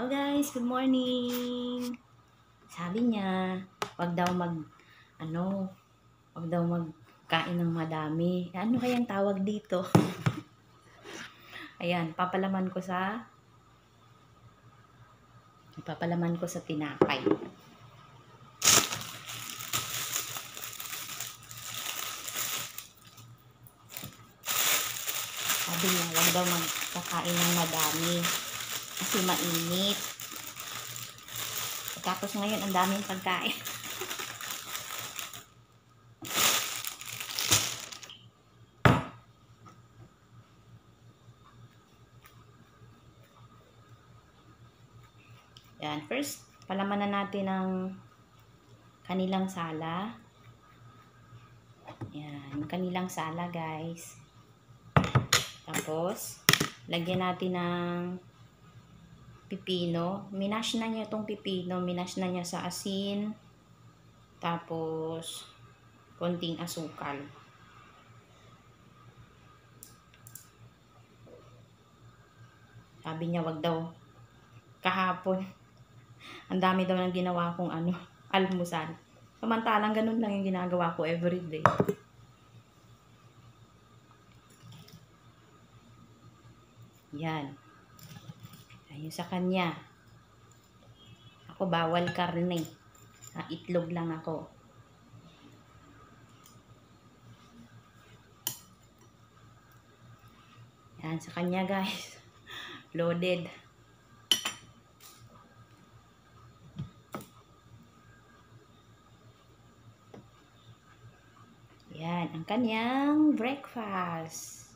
Guys, good morning. Sabi niya, wag daw magkain ng madami. Ano kayang tawag dito? Ayan, papalaman ko sa tinapay. Sabi niya, wag daw magkakain ng madami kasi mainit. Tapos ngayon, ang daming pagkain. Yan, first, palaman na natin ng kanilang sala. Yan, yung kanilang sala, guys. Tapos, lagyan natin ng pipino. Minash na niya itong pipino. Minash na niya sa asin. Tapos, konting asukal. Sabi niya, wag daw. Kahapon, ang dami daw ng ginawa kong almusal. Samantalang ganun lang yung ginagawa ko everyday. Yan. Ayun sa kanya. Ako bawal karne. Itlog lang ako. Yan sa kanya, guys. Loaded. Yan ang kanyang breakfast.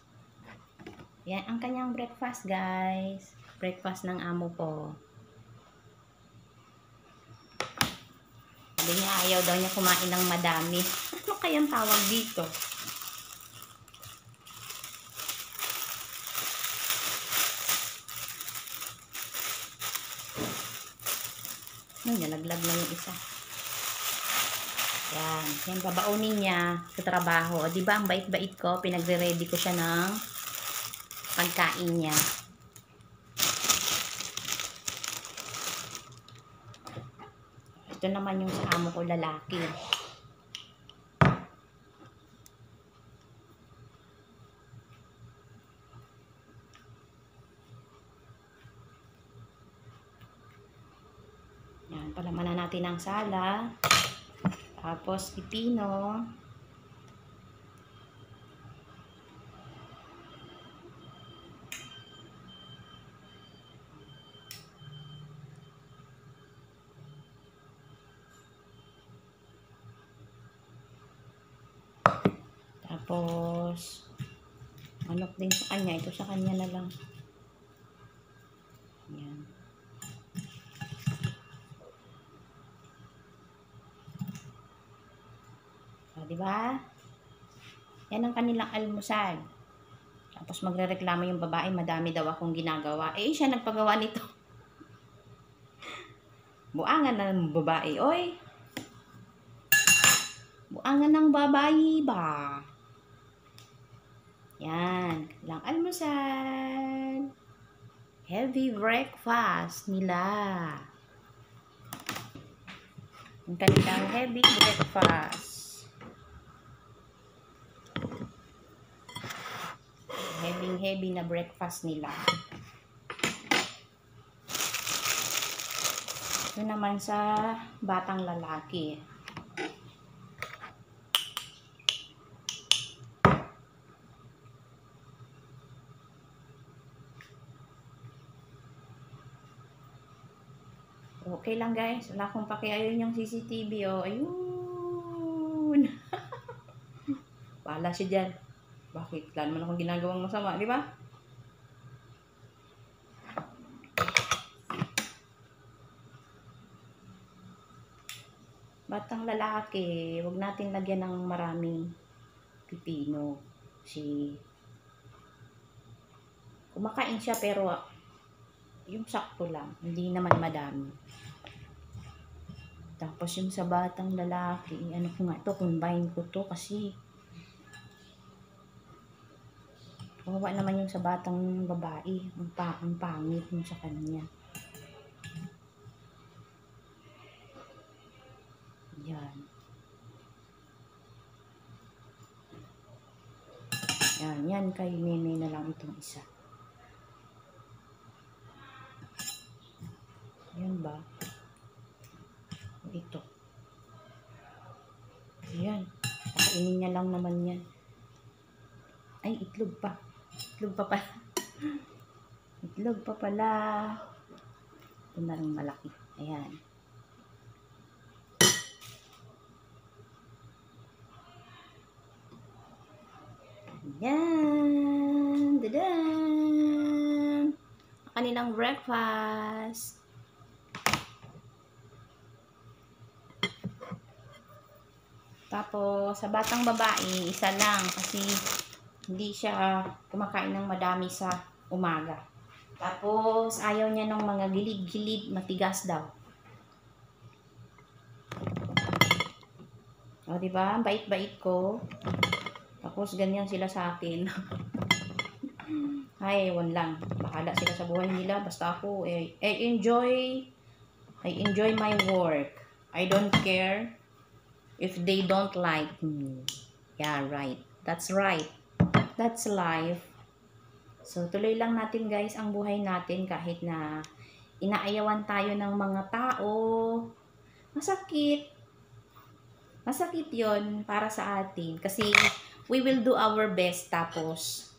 Yan ang kanyang breakfast, guys. Breakfast ng amo ko. Sabi niya, ayaw daw niya kumain ng madami. Ano kayang tawag dito? Nalaglag na yung isa. Yan babaunin niya sa trabaho. Diba ang bait-bait ko? Pinagre-ready ko siya ng pagkain niya. Ito naman yung sa amo ko lalaki. Yan, palamanan natin ang sala. Tapos pipino. Tapos manok din sa kanya. Ito sa kanya na lang. Yan. O, diba? Yan ang kanilang almusal. Tapos magrereklamo yung babae, madami daw akong ginagawa. Eh, siya nagpagawa nito. Buangan ng babae, oy. Buangan ng babae ba? Yan. Lang almusal. Heavy breakfast nila. Ang kanilang heavy breakfast. Heavy na breakfast nila. Ito naman sa batang lalaki. Okay lang, guys. Wala akong pakiayun yung CCTV. Oh. Ayun. Wala siya dyan. Bakit? Wala naman akong ginagawang masama, di ba? Batang lalaki, huwag natin lagyan ng maraming pipino. Kumakain siya pero yung sakto lang. Hindi naman madami. Tapos yung sa batang lalaki, ano ko nga ito, combine ko to kasi kawawa naman yung sa batang babae. Ang pangit yung sa kanya. Yan. Yan kay Nene na lang itong isa. Yan ba? Ito. Yan. Kainin niya lang naman yan. Ay, itlog pa. Itlog pa pala. Itlog pa pala. Ito na rin malaki. Ayan. Ayan. Dadan! Kanilang breakfast. Tapos, sa batang babae, isa lang kasi hindi siya kumakain ng madami sa umaga. Tapos, ayaw niya ng mga gilid-gilid, matigas daw. O, diba? Bait-bait ko. Tapos, ganyan sila sa akin. Ay, ewan lang. Bahala sila sa buhay nila. Basta ako, I enjoy my work. I don't care if they don't like me. Yeah, right. That's right. That's life. So, tuloy lang natin guys ang buhay natin kahit na inaayawan tayo ng mga tao. Masakit. Masakit yon para sa atin. Kasi we will do our best tapos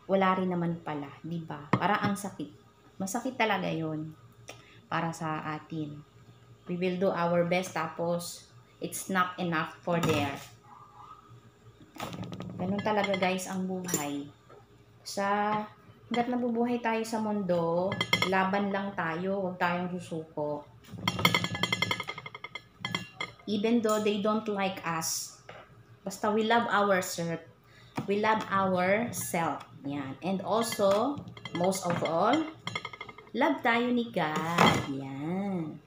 wala rin naman pala. Diba? Para ang sakit. Masakit talaga yon para sa atin. We will do our best tapos it's not enough for there. Ganun talaga guys ang buhay. Hanggat nabubuhay tayo sa mundo, laban lang tayo, huwag tayong susuko. Even though they don't like us, basta we love ourselves. We love ourselves. Yan. And also, most of all, love tayo ni God. Yan.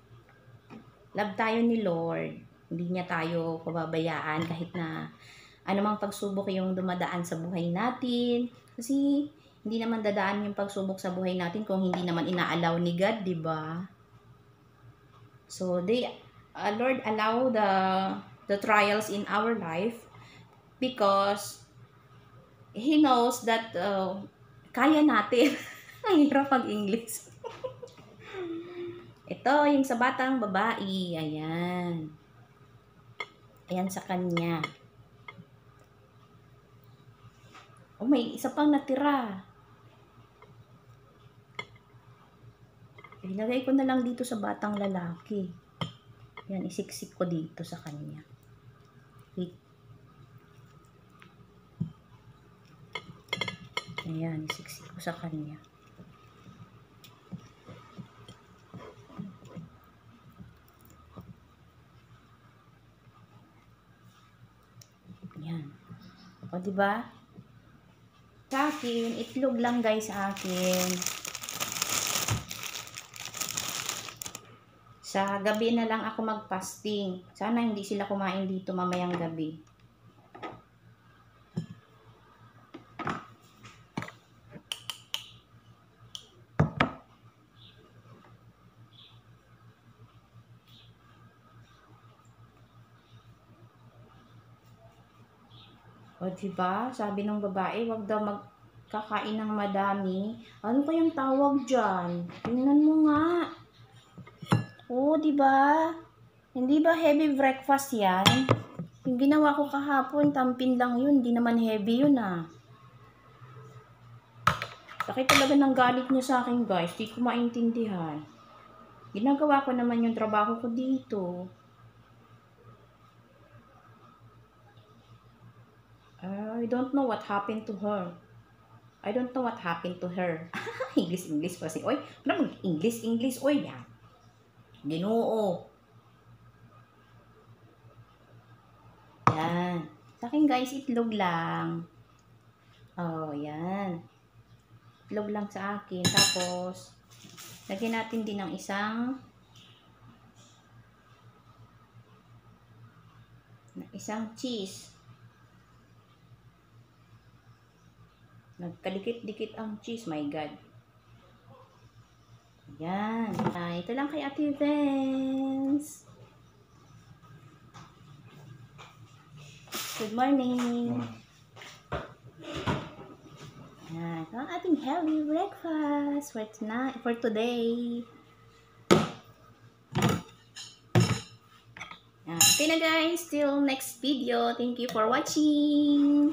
Love tayo ni Lord. Hindi niya tayo pababayaan kahit na anumang pagsubok yung dumadaan sa buhay natin. Kasi hindi naman dadaan yung pagsubok sa buhay natin kung hindi naman inaalaw ni God, di ba? So, Lord allow the trials in our life because He knows that kaya natin. Ang hirap pag-English. Ito, yung sa batang babae. Ayan. Ayan sa kanya. Oh, may isa pang natira. Ilagay ko na lang dito sa batang lalaki. Yan, isiksik ko dito sa kanya. Wait. Ayan, isiksik ko sa kanya. Ayan. O, diba? Sa akin, itlog lang guys sa akin. Sa gabi na lang ako mag-fasting. Sana hindi sila kumain dito mamayang gabi. O, diba? Sabi ng babae, wag daw magkakain ng madami. Ano kayang tawag dyan? Tingnan mo nga. O, diba? Hindi ba heavy breakfast yan? Yung ginawa ko kahapon, tampin lang yun. Hindi naman heavy yun ah. Sakit talaga ng galit niya sa akin guys. Di ko maintindihan. Ginagawa ko naman yung trabaho ko dito. I don't know what happened to her. I don't know what happened to her. English kasi. Oy, ano mag-English? Oy, yan. Ginoo. Yan. Sa akin guys, itlog lang. Oh, yan. Itlog lang sa akin. Tapos, lagyan natin din ng isang cheese. Nagkadikit-dikit ang cheese, my God. Yan. Ito lang kay Ate Vance. Good morning. Yan, ang ating healthy breakfast for tonight, for today. Yan. Okay na guys, till next video. Thank you for watching.